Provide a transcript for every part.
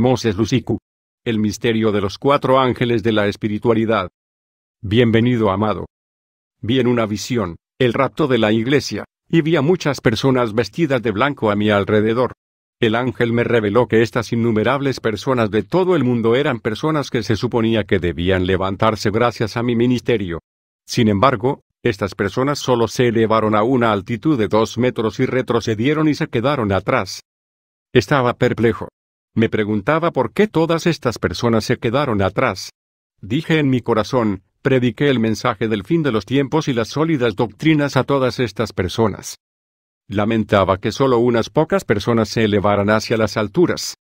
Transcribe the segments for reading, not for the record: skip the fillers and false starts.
Moses Lucicu. El misterio de los 4 ángeles de la espiritualidad. Bienvenido, amado. Vi en una visión, el rapto de la iglesia, y vi a muchas personas vestidas de blanco a mi alrededor. El ángel me reveló que estas innumerables personas de todo el mundo eran personas que se suponía que debían levantarse gracias a mi ministerio. Sin embargo, estas personas solo se elevaron a una altitud de 2 metros y retrocedieron y se quedaron atrás. Estaba perplejo. Me preguntaba por qué todas estas personas se quedaron atrás. Dije en mi corazón, prediqué el mensaje del fin de los tiempos y las sólidas doctrinas a todas estas personas. Lamentaba que solo unas pocas personas se elevaran hacia las alturas.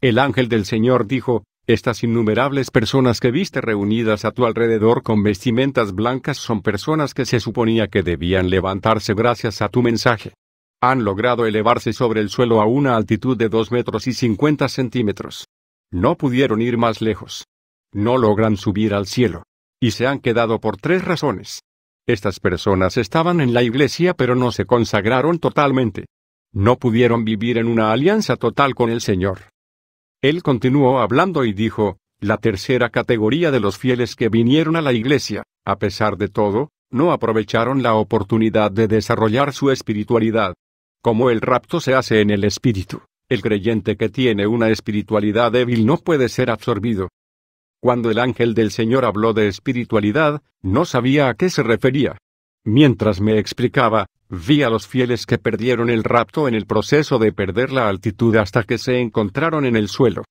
El ángel del Señor dijo, estas innumerables personas que viste reunidas a tu alrededor con vestimentas blancas son personas que se suponía que debían levantarse gracias a tu mensaje. Han logrado elevarse sobre el suelo a una altitud de 2 metros y 50 centímetros. No pudieron ir más lejos. No logran subir al cielo. Y se han quedado por 3 razones. Estas personas estaban en la iglesia pero no se consagraron totalmente. No pudieron vivir en una alianza total con el Señor. Él continuó hablando y dijo, la tercera categoría de los fieles que vinieron a la iglesia, a pesar de todo, no aprovecharon la oportunidad de desarrollar su espiritualidad. Como el rapto se hace en el espíritu, el creyente que tiene una espiritualidad débil no puede ser absorbido. Cuando el ángel del Señor habló de espiritualidad, no sabía a qué se refería. Mientras me explicaba, vi a los fieles que perdieron el rapto en el proceso de perder la altitud hasta que se encontraron en el suelo.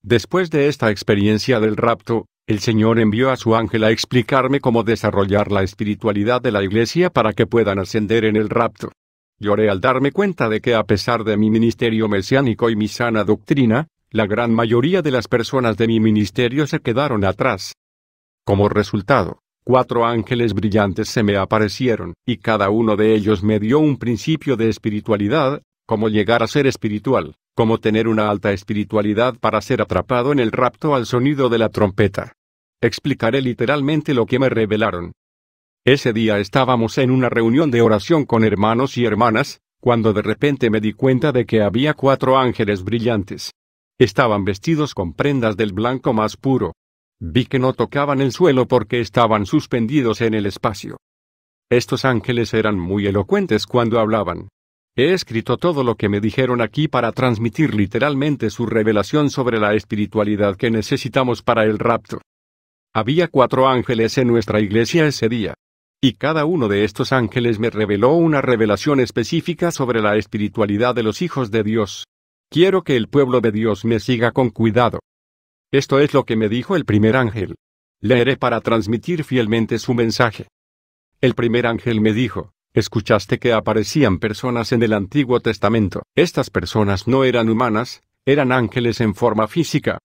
Después de esta experiencia del rapto, el Señor envió a su ángel a explicarme cómo desarrollar la espiritualidad de la iglesia para que puedan ascender en el rapto. Lloré al darme cuenta de que a pesar de mi ministerio mesiánico y mi sana doctrina, la gran mayoría de las personas de mi ministerio se quedaron atrás. Como resultado, 4 ángeles brillantes se me aparecieron, y cada uno de ellos me dio un principio de espiritualidad, cómo llegar a ser espiritual, cómo tener una alta espiritualidad para ser atrapado en el rapto al sonido de la trompeta. Explicaré literalmente lo que me revelaron. Ese día estábamos en una reunión de oración con hermanos y hermanas, cuando de repente me di cuenta de que había 4 ángeles brillantes. Estaban vestidos con prendas del blanco más puro. Vi que no tocaban el suelo porque estaban suspendidos en el espacio. Estos ángeles eran muy elocuentes cuando hablaban. He escrito todo lo que me dijeron aquí para transmitir literalmente su revelación sobre la espiritualidad que necesitamos para el rapto. Había 4 ángeles en nuestra iglesia ese día. Y cada uno de estos ángeles me reveló una revelación específica sobre la espiritualidad de los hijos de Dios. Quiero que el pueblo de Dios me siga con cuidado. Esto es lo que me dijo el primer ángel. Leeré para transmitir fielmente su mensaje. El primer ángel me dijo, escuchaste que aparecían personas en el Antiguo Testamento. Estas personas no eran humanas, eran ángeles en forma física.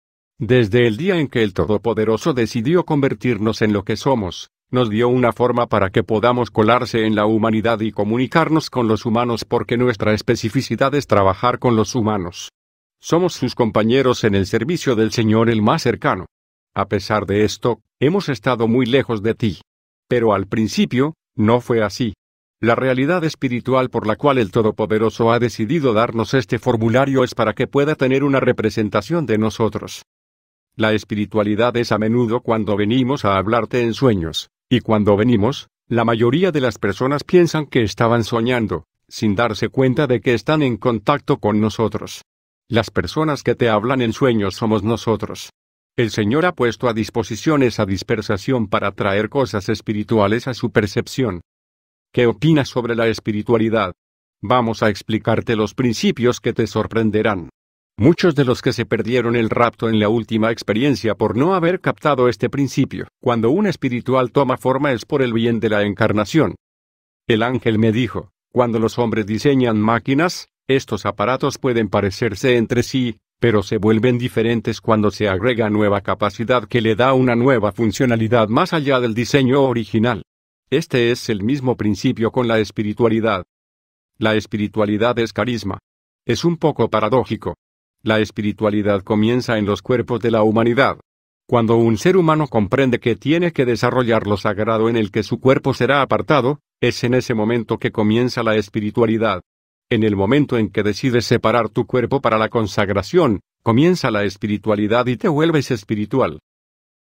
Desde el día en que el Todopoderoso decidió convertirnos en lo que somos, nos dio una forma para que podamos colarse en la humanidad y comunicarnos con los humanos porque nuestra especificidad es trabajar con los humanos. Somos sus compañeros en el servicio del Señor el más cercano. A pesar de esto, hemos estado muy lejos de ti. Pero al principio, no fue así. La realidad espiritual por la cual el Todopoderoso ha decidido darnos este formulario es para que pueda tener una representación de nosotros. La espiritualidad es a menudo cuando venimos a hablarte en sueños. Y cuando venimos, la mayoría de las personas piensan que estaban soñando, sin darse cuenta de que están en contacto con nosotros. Las personas que te hablan en sueños somos nosotros. El Señor ha puesto a disposición esa dispersación para traer cosas espirituales a su percepción. ¿Qué opinas sobre la espiritualidad? Vamos a explicarte los principios que te sorprenderán. Muchos de los que se perdieron el rapto en la última experiencia por no haber captado este principio. Cuando un espiritual toma forma es por el bien de la encarnación. El ángel me dijo, cuando los hombres diseñan máquinas, estos aparatos pueden parecerse entre sí, pero se vuelven diferentes cuando se agrega nueva capacidad que le da una nueva funcionalidad más allá del diseño original. Este es el mismo principio con la espiritualidad. La espiritualidad es carisma. Es un poco paradójico. La espiritualidad comienza en los cuerpos de la humanidad. Cuando un ser humano comprende que tiene que desarrollar lo sagrado en el que su cuerpo será apartado, es en ese momento que comienza la espiritualidad. En el momento en que decides separar tu cuerpo para la consagración, Comienza la espiritualidad y te vuelves espiritual.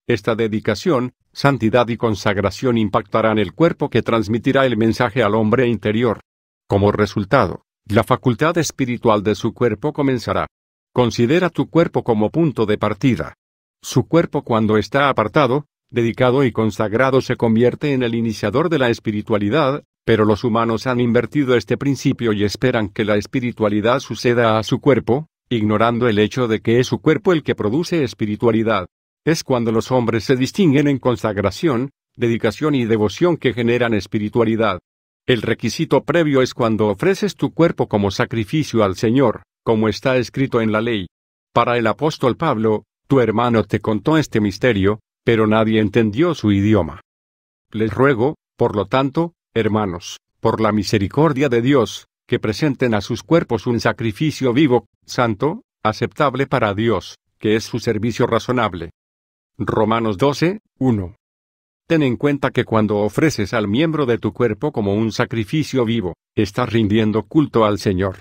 Esta dedicación, santidad y consagración impactarán el cuerpo que transmitirá el mensaje al hombre interior. Como resultado, la facultad espiritual de su cuerpo comenzará. Considera tu cuerpo como punto de partida. Su cuerpo, cuando está apartado, dedicado y consagrado, se convierte en el iniciador de la espiritualidad, pero los humanos han invertido este principio y esperan que la espiritualidad suceda a su cuerpo, ignorando el hecho de que es su cuerpo el que produce espiritualidad. Es cuando los hombres se distinguen en consagración, dedicación y devoción que generan espiritualidad. El requisito previo es cuando ofreces tu cuerpo como sacrificio al Señor, como está escrito en la ley. Para el apóstol Pablo, tu hermano te contó este misterio, pero nadie entendió su idioma. Les ruego, por lo tanto, hermanos, por la misericordia de Dios, que presenten a sus cuerpos un sacrificio vivo, santo, aceptable para Dios, que es su servicio razonable. Romanos 12, 1. Ten en cuenta que cuando ofreces al miembro de tu cuerpo como un sacrificio vivo, estás rindiendo culto al Señor.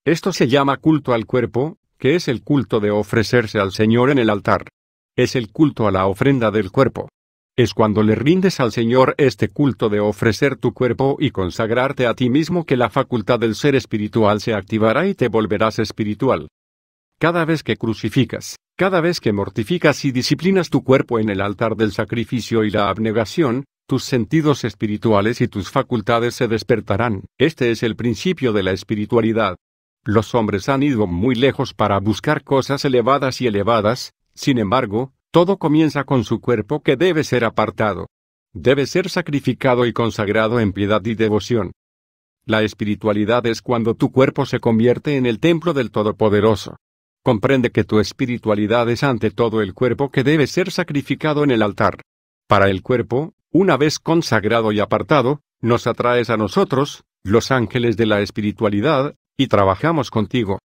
Esto se llama culto al cuerpo, que es el culto de ofrecerse al Señor en el altar. Es el culto a la ofrenda del cuerpo. Es cuando le rindes al Señor este culto de ofrecer tu cuerpo y consagrarte a ti mismo que la facultad del ser espiritual se activará y te volverás espiritual. Cada vez que crucificas, cada vez que mortificas y disciplinas tu cuerpo en el altar del sacrificio y la abnegación, tus sentidos espirituales y tus facultades se despertarán. Este es el principio de la espiritualidad. Los hombres han ido muy lejos para buscar cosas elevadas y elevadas, sin embargo, todo comienza con su cuerpo que debe ser apartado. Debe ser sacrificado y consagrado en piedad y devoción. La espiritualidad es cuando tu cuerpo se convierte en el templo del Todopoderoso. Comprende que tu espiritualidad es ante todo el cuerpo que debe ser sacrificado en el altar. Para el cuerpo, una vez consagrado y apartado, nos atraes a nosotros, los ángeles de la espiritualidad, y trabajamos contigo.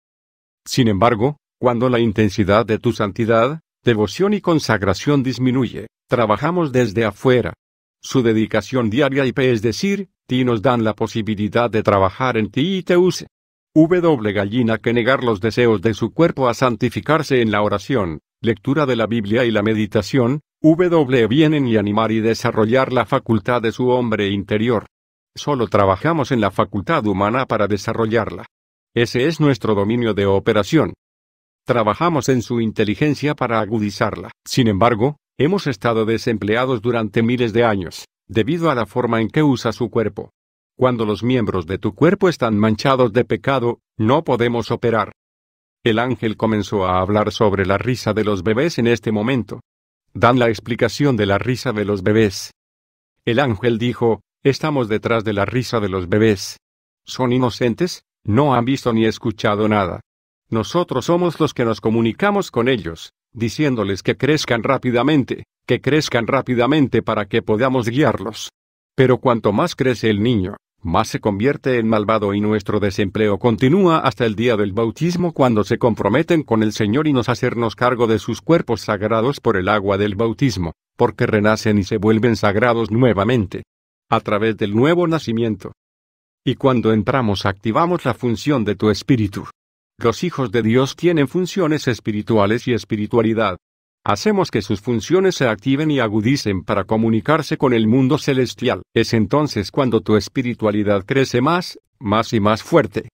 Sin embargo, cuando la intensidad de tu santidad, devoción y consagración disminuye, trabajamos desde afuera. Su dedicación diaria y es decir, ti nos dan la posibilidad de trabajar en ti y te use. Gallina que negar los deseos de su cuerpo a santificarse en la oración, lectura de la Biblia y la meditación, vienen y animar y desarrollar la facultad de su hombre interior. Solo trabajamos en la facultad humana para desarrollarla. Ese es nuestro dominio de operación. Trabajamos en su inteligencia para agudizarla. Sin embargo, hemos estado desempleados durante miles de años, debido a la forma en que usa su cuerpo. Cuando los miembros de tu cuerpo están manchados de pecado, no podemos operar. El ángel comenzó a hablar sobre la risa de los bebés en este momento. Dan la explicación de la risa de los bebés. El ángel dijo, estamos detrás de la risa de los bebés. Son inocentes, no han visto ni escuchado nada. Nosotros somos los que nos comunicamos con ellos, diciéndoles que crezcan rápidamente para que podamos guiarlos. Pero cuanto más crece el niño, más se convierte en malvado y nuestro desempleo continúa hasta el día del bautismo cuando se comprometen con el Señor y nos hacernos cargo de sus cuerpos sagrados por el agua del bautismo, porque renacen y se vuelven sagrados nuevamente, a través del nuevo nacimiento. Y cuando entramos activamos la función de tu espíritu. Los hijos de Dios tienen funciones espirituales y espiritualidad. Hacemos que sus funciones se activen y agudicen para comunicarse con el mundo celestial. Es entonces cuando tu espiritualidad crece más y más fuerte.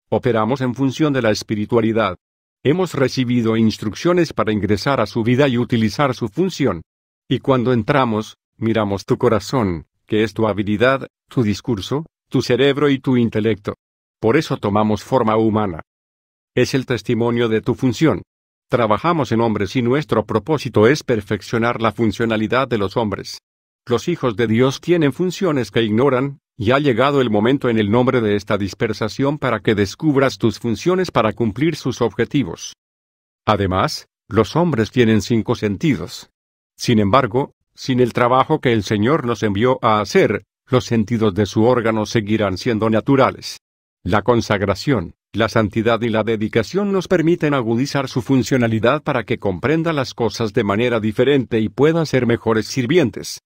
Operamos en función de la espiritualidad. Hemos recibido instrucciones para ingresar a su vida y utilizar su función. Y cuando entramos, miramos tu corazón, que es tu habilidad, tu discurso, tu cerebro y tu intelecto. Por eso tomamos forma humana. Es el testimonio de tu función. Trabajamos en hombres y nuestro propósito es perfeccionar la funcionalidad de los hombres. Los hijos de Dios tienen funciones que ignoran, y ha llegado el momento en el nombre de esta dispersación para que descubras tus funciones para cumplir sus objetivos. Además, los hombres tienen 5 sentidos. Sin embargo, sin el trabajo que el Señor nos envió a hacer, los sentidos de su órgano seguirán siendo naturales. La consagración, la santidad y la dedicación nos permiten agudizar su funcionalidad para que comprenda las cosas de manera diferente y pueda ser mejores sirvientes.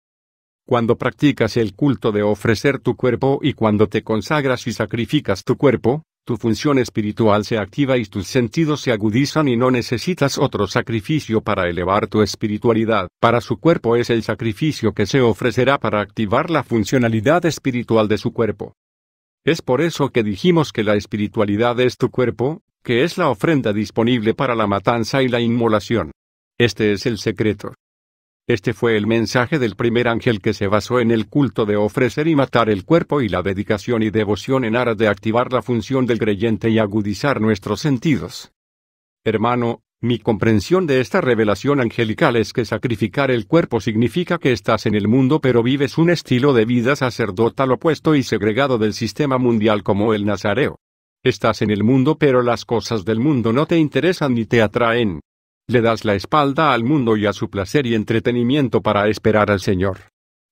Cuando practicas el culto de ofrecer tu cuerpo y cuando te consagras y sacrificas tu cuerpo, Tu función espiritual se activa y tus sentidos se agudizan y no necesitas otro sacrificio para elevar tu espiritualidad. Para su cuerpo es el sacrificio que se ofrecerá para activar la funcionalidad espiritual de su cuerpo. Es por eso que dijimos que la espiritualidad es tu cuerpo, que es la ofrenda disponible para la matanza y la inmolación. Este es el secreto. Este fue el mensaje del primer ángel que se basó en el culto de ofrecer y matar el cuerpo y la dedicación y devoción en aras de activar la función del creyente y agudizar nuestros sentidos. Hermano, mi comprensión de esta revelación angelical es que sacrificar el cuerpo significa que estás en el mundo pero vives un estilo de vida sacerdotal opuesto y segregado del sistema mundial como el nazareo. Estás en el mundo pero las cosas del mundo no te interesan ni te atraen. Le das la espalda al mundo y a su placer y entretenimiento para esperar al Señor.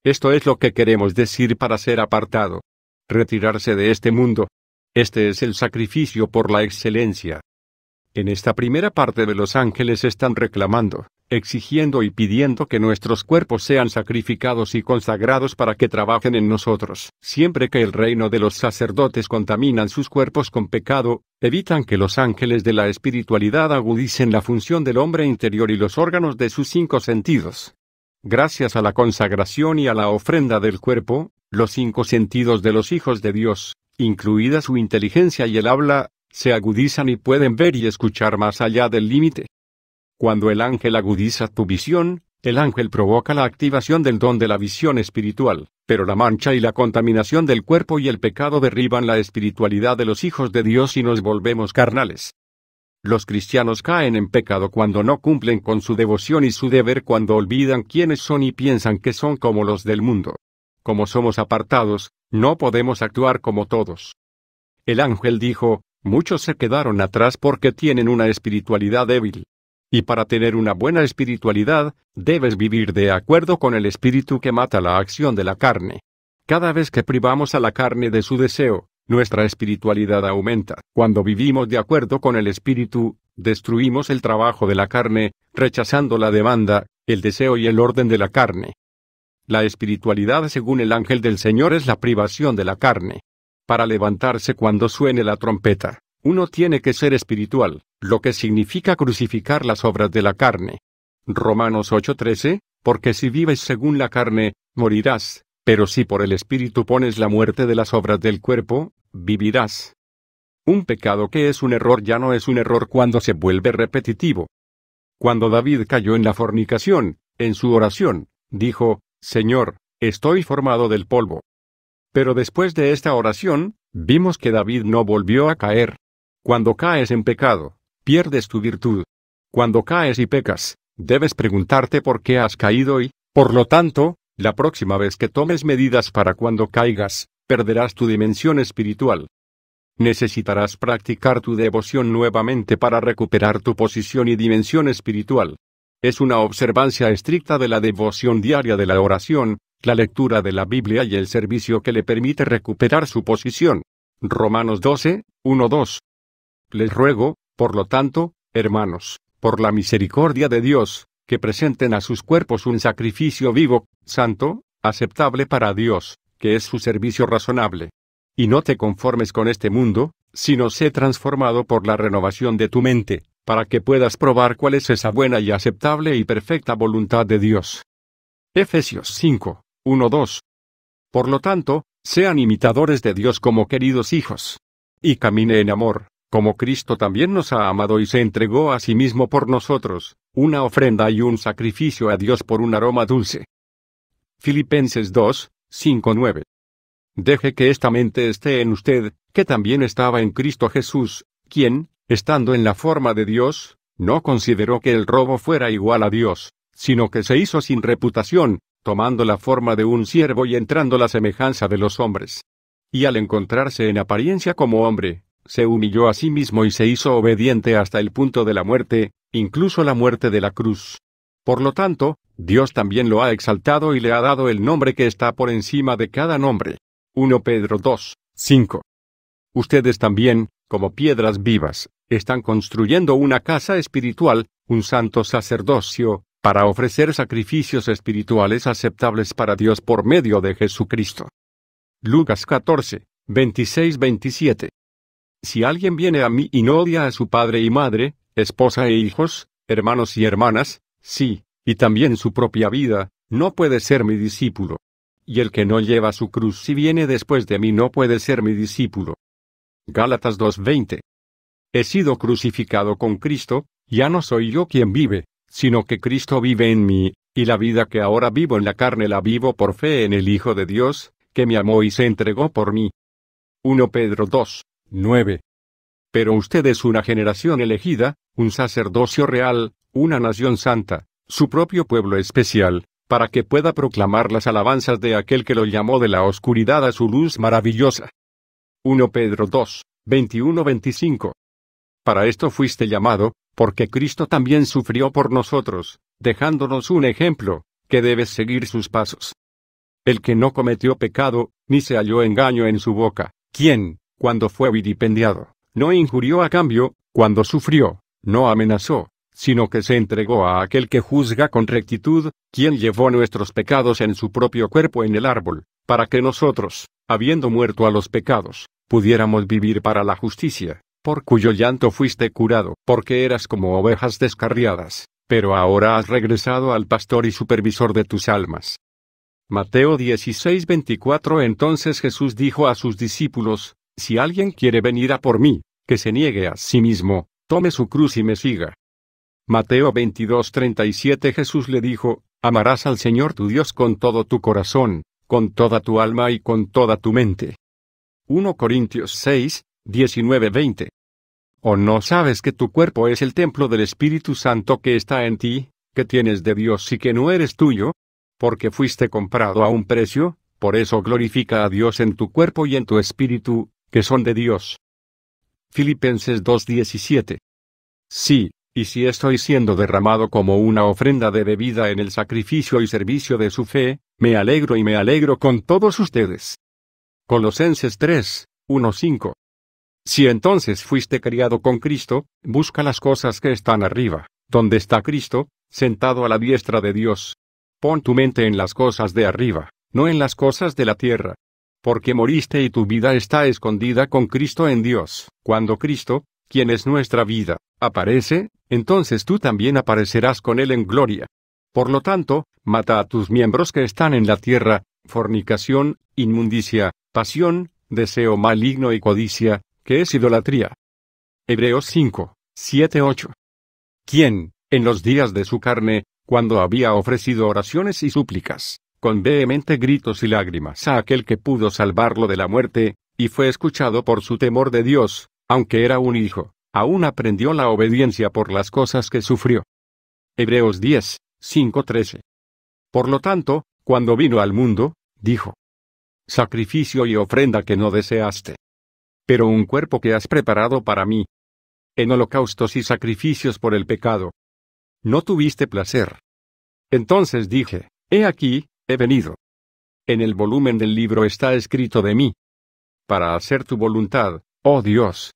Esto es lo que queremos decir para ser apartado. Retirarse de este mundo. Este es el sacrificio por la excelencia. En esta primera parte de los ángeles están reclamando, exigiendo y pidiendo que nuestros cuerpos sean sacrificados y consagrados para que trabajen en nosotros. Siempre que el reino de los sacerdotes contaminan sus cuerpos con pecado, evitan que los ángeles de la espiritualidad agudicen la función del hombre interior y los órganos de sus 5 sentidos. Gracias a la consagración y a la ofrenda del cuerpo, los 5 sentidos de los hijos de Dios, incluida su inteligencia y el habla, se agudizan y pueden ver y escuchar más allá del límite. Cuando el ángel agudiza tu visión, el ángel provoca la activación del don de la visión espiritual, pero la mancha y la contaminación del cuerpo y el pecado derriban la espiritualidad de los hijos de Dios y nos volvemos carnales. Los cristianos caen en pecado cuando no cumplen con su devoción y su deber, cuando olvidan quiénes son y piensan que son como los del mundo. Como somos apartados, no podemos actuar como todos. El ángel dijo, muchos se quedaron atrás porque tienen una espiritualidad débil. Y para tener una buena espiritualidad, debes vivir de acuerdo con el espíritu que mata la acción de la carne. Cada vez que privamos a la carne de su deseo, nuestra espiritualidad aumenta. Cuando vivimos de acuerdo con el espíritu, destruimos el trabajo de la carne, rechazando la demanda, el deseo y el orden de la carne. La espiritualidad según el ángel del Señor es la privación de la carne. Para levantarse cuando suene la trompeta, uno tiene que ser espiritual, lo que significa crucificar las obras de la carne. Romanos 8:13, porque si vives según la carne, morirás, pero si por el espíritu pones la muerte de las obras del cuerpo, vivirás. Un pecado que es un error ya no es un error cuando se vuelve repetitivo. Cuando David cayó en la fornicación, en su oración, dijo, Señor, estoy formado del polvo. Pero después de esta oración, vimos que David no volvió a caer. Cuando caes en pecado, pierdes tu virtud. Cuando caes y pecas, debes preguntarte por qué has caído y, por lo tanto, la próxima vez que tomes medidas para cuando caigas, perderás tu dimensión espiritual. Necesitarás practicar tu devoción nuevamente para recuperar tu posición y dimensión espiritual. Es una observancia estricta de la devoción diaria de la oración, la lectura de la Biblia y el servicio que le permite recuperar su posición. Romanos 12, 1-2. Les ruego, por lo tanto, hermanos, por la misericordia de Dios, que presenten a sus cuerpos un sacrificio vivo, santo, aceptable para Dios, que es su servicio razonable. Y no te conformes con este mundo, sino sé transformado por la renovación de tu mente, para que puedas probar cuál es esa buena y aceptable y perfecta voluntad de Dios. Efesios 5, 1-2. Por lo tanto, sean imitadores de Dios como queridos hijos. Y camine en amor, como Cristo también nos ha amado y se entregó a sí mismo por nosotros, una ofrenda y un sacrificio a Dios por un aroma dulce. Filipenses 2, 5-9. Deje que esta mente esté en usted, que también estaba en Cristo Jesús, quien, estando en la forma de Dios, no consideró que el robo fuera igual a Dios, sino que se hizo sin reputación, tomando la forma de un siervo y entrando la semejanza de los hombres. Y al encontrarse en apariencia como hombre, se humilló a sí mismo y se hizo obediente hasta el punto de la muerte, incluso la muerte de la cruz. Por lo tanto, Dios también lo ha exaltado y le ha dado el nombre que está por encima de cada nombre. 1 Pedro 2, 5. Ustedes también, como piedras vivas, están construyendo una casa espiritual, un santo sacerdocio, para ofrecer sacrificios espirituales aceptables para Dios por medio de Jesucristo. Lucas 14, 26-27. Si alguien viene a mí y no odia a su padre y madre, esposa e hijos, hermanos y hermanas, sí, y también su propia vida, no puede ser mi discípulo. Y el que no lleva su cruz si viene después de mí no puede ser mi discípulo. Gálatas 2:20. He sido crucificado con Cristo, ya no soy yo quien vive, sino que Cristo vive en mí, y la vida que ahora vivo en la carne la vivo por fe en el Hijo de Dios, que me amó y se entregó por mí. 1 Pedro 2:9. Pero usted es una generación elegida, un sacerdocio real, una nación santa, su propio pueblo especial, para que pueda proclamar las alabanzas de aquel que lo llamó de la oscuridad a su luz maravillosa. 1 Pedro 2:21-25. Para esto fuiste llamado, porque Cristo también sufrió por nosotros, dejándonos un ejemplo, que debes seguir sus pasos. El que no cometió pecado, ni se halló engaño en su boca, quien, cuando fue vilipendiado, no injurió a cambio, cuando sufrió, no amenazó, sino que se entregó a aquel que juzga con rectitud, quien llevó nuestros pecados en su propio cuerpo en el árbol, para que nosotros, habiendo muerto a los pecados, pudiéramos vivir para la justicia, por cuyo llanto fuiste curado, porque eras como ovejas descarriadas, pero ahora has regresado al pastor y supervisor de tus almas. Mateo 16:24. Entonces Jesús dijo a sus discípulos, si alguien quiere venir a por mí, que se niegue a sí mismo, tome su cruz y me siga. Mateo 22:37. Jesús le dijo, amarás al Señor tu Dios con todo tu corazón, con toda tu alma y con toda tu mente. 1 Corintios 6:19-20. ¿O no sabes que tu cuerpo es el templo del Espíritu Santo que está en ti, que tienes de Dios y que no eres tuyo? Porque fuiste comprado a un precio, por eso glorifica a Dios en tu cuerpo y en tu espíritu, que son de Dios. Filipenses 2:17. Sí, y si estoy siendo derramado como una ofrenda de bebida en el sacrificio y servicio de su fe, me alegro y me alegro con todos ustedes. Colosenses 3:1-5. Si entonces fuiste criado con Cristo, busca las cosas que están arriba, donde está Cristo, sentado a la diestra de Dios. Pon tu mente en las cosas de arriba, no en las cosas de la tierra. Porque moriste y tu vida está escondida con Cristo en Dios. Cuando Cristo, quien es nuestra vida, aparece, entonces tú también aparecerás con Él en gloria. Por lo tanto, mata a tus miembros que están en la tierra, fornicación, inmundicia, pasión, deseo maligno y codicia, que es idolatría. Hebreos 5:7-8. ¿Quién, en los días de su carne, cuando había ofrecido oraciones y súplicas, con vehemente gritos y lágrimas a aquel que pudo salvarlo de la muerte, y fue escuchado por su temor de Dios, aunque era un hijo, aún aprendió la obediencia por las cosas que sufrió? Hebreos 10:5-13. Por lo tanto, cuando vino al mundo, dijo: sacrificio y ofrenda que no deseaste, pero un cuerpo que has preparado para mí. En holocaustos y sacrificios por el pecado no tuviste placer. Entonces dije, he aquí, he venido. En el volumen del libro está escrito de mí, para hacer tu voluntad, oh Dios.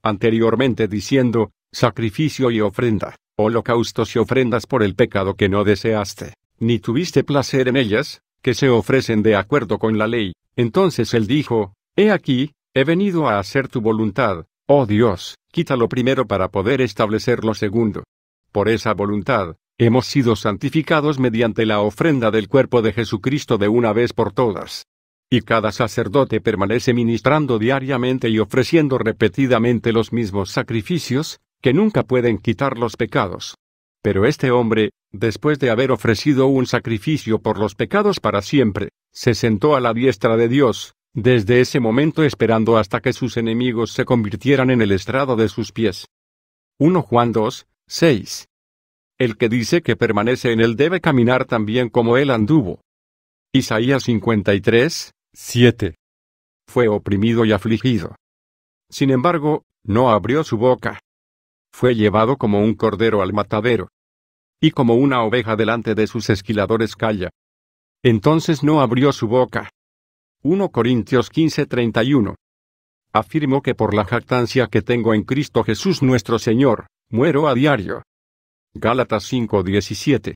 Anteriormente diciendo, sacrificio y ofrenda, holocaustos y ofrendas por el pecado que no deseaste, ni tuviste placer en ellas, que se ofrecen de acuerdo con la ley. Entonces él dijo, he aquí, he venido a hacer tu voluntad, oh Dios, quita lo primero para poder establecer lo segundo. Por esa voluntad, hemos sido santificados mediante la ofrenda del cuerpo de Jesucristo de una vez por todas. Y cada sacerdote permanece ministrando diariamente y ofreciendo repetidamente los mismos sacrificios, que nunca pueden quitar los pecados. Pero este hombre, después de haber ofrecido un sacrificio por los pecados para siempre, se sentó a la diestra de Dios, desde ese momento esperando hasta que sus enemigos se convirtieran en el estrado de sus pies. 1 Juan 2:6. El que dice que permanece en él debe caminar también como él anduvo. Isaías 53:7. Fue oprimido y afligido. Sin embargo, no abrió su boca. Fue llevado como un cordero al matadero. Y como una oveja delante de sus esquiladores calla. Entonces no abrió su boca. 1 Corintios 15:31. Afirmo que por la jactancia que tengo en Cristo Jesús nuestro Señor, muero a diario. Gálatas 5:17.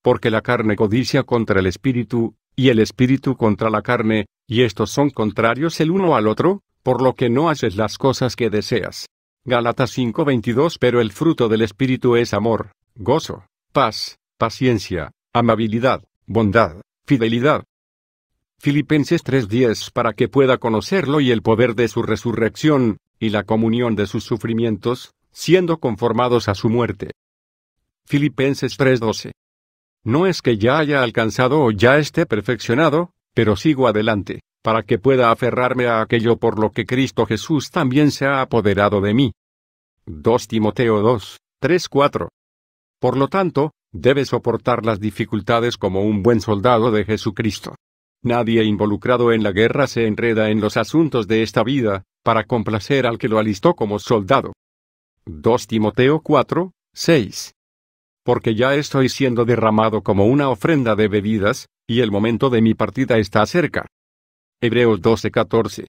Porque la carne codicia contra el espíritu, y el espíritu contra la carne, y estos son contrarios el uno al otro, por lo que no haces las cosas que deseas. Gálatas 5:22. Pero el fruto del Espíritu es amor, gozo, paz, paciencia, amabilidad, bondad, fidelidad. Filipenses 3:10. Para que pueda conocerlo y el poder de su resurrección, y la comunión de sus sufrimientos, siendo conformados a su muerte. Filipenses 3:12. No es que ya haya alcanzado o ya esté perfeccionado, pero sigo adelante, para que pueda aferrarme a aquello por lo que Cristo Jesús también se ha apoderado de mí. 2 Timoteo 2:3-4. Por lo tanto, debe soportar las dificultades como un buen soldado de Jesucristo. Nadie involucrado en la guerra se enreda en los asuntos de esta vida, para complacer al que lo alistó como soldado. 2 Timoteo 4:6. Porque ya estoy siendo derramado como una ofrenda de bebidas, y el momento de mi partida está cerca. Hebreos 12:14.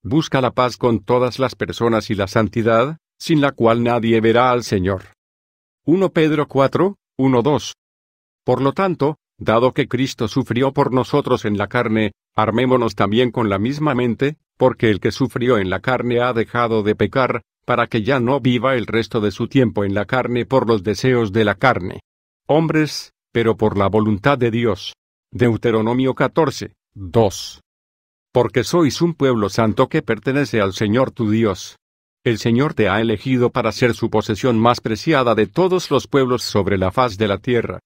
Busca la paz con todas las personas y la santidad, sin la cual nadie verá al Señor. 1 Pedro 4:1-2. Por lo tanto, dado que Cristo sufrió por nosotros en la carne, armémonos también con la misma mente, porque el que sufrió en la carne ha dejado de pecar, para que ya no viva el resto de su tiempo en la carne por los deseos de la carne. Hombres, pero por la voluntad de Dios. Deuteronomio 14:2. Porque sois un pueblo santo que pertenece al Señor tu Dios. El Señor te ha elegido para ser su posesión más preciada de todos los pueblos sobre la faz de la tierra.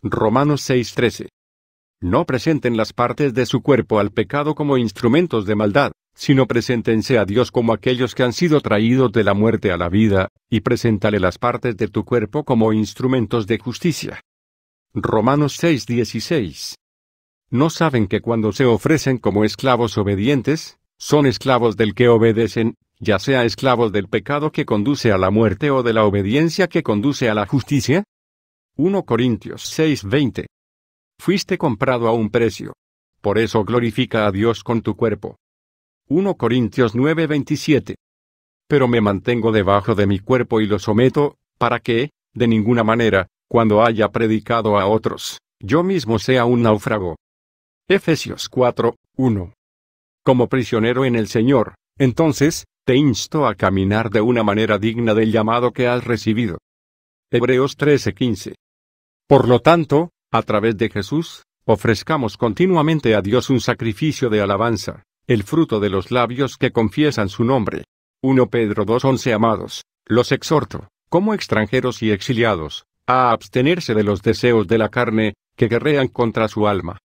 Romanos 6:13. No presenten las partes de su cuerpo al pecado como instrumentos de maldad, sino preséntense a Dios como aquellos que han sido traídos de la muerte a la vida, y preséntale las partes de tu cuerpo como instrumentos de justicia. Romanos 6:16. ¿No saben que cuando se ofrecen como esclavos obedientes, son esclavos del que obedecen, ya sea esclavos del pecado que conduce a la muerte o de la obediencia que conduce a la justicia? 1 Corintios 6:20. Fuiste comprado a un precio. Por eso glorifica a Dios con tu cuerpo. 1 Corintios 9:27. Pero me mantengo debajo de mi cuerpo y lo someto, para que, de ninguna manera, cuando haya predicado a otros, yo mismo sea un náufrago. Efesios 4:1. Como prisionero en el Señor, entonces, te insto a caminar de una manera digna del llamado que has recibido. Hebreos 13:15. Por lo tanto, a través de Jesús, ofrezcamos continuamente a Dios un sacrificio de alabanza, el fruto de los labios que confiesan su nombre. 1 Pedro 2:11. Amados, los exhorto, como extranjeros y exiliados, a abstenerse de los deseos de la carne, que guerrean contra su alma.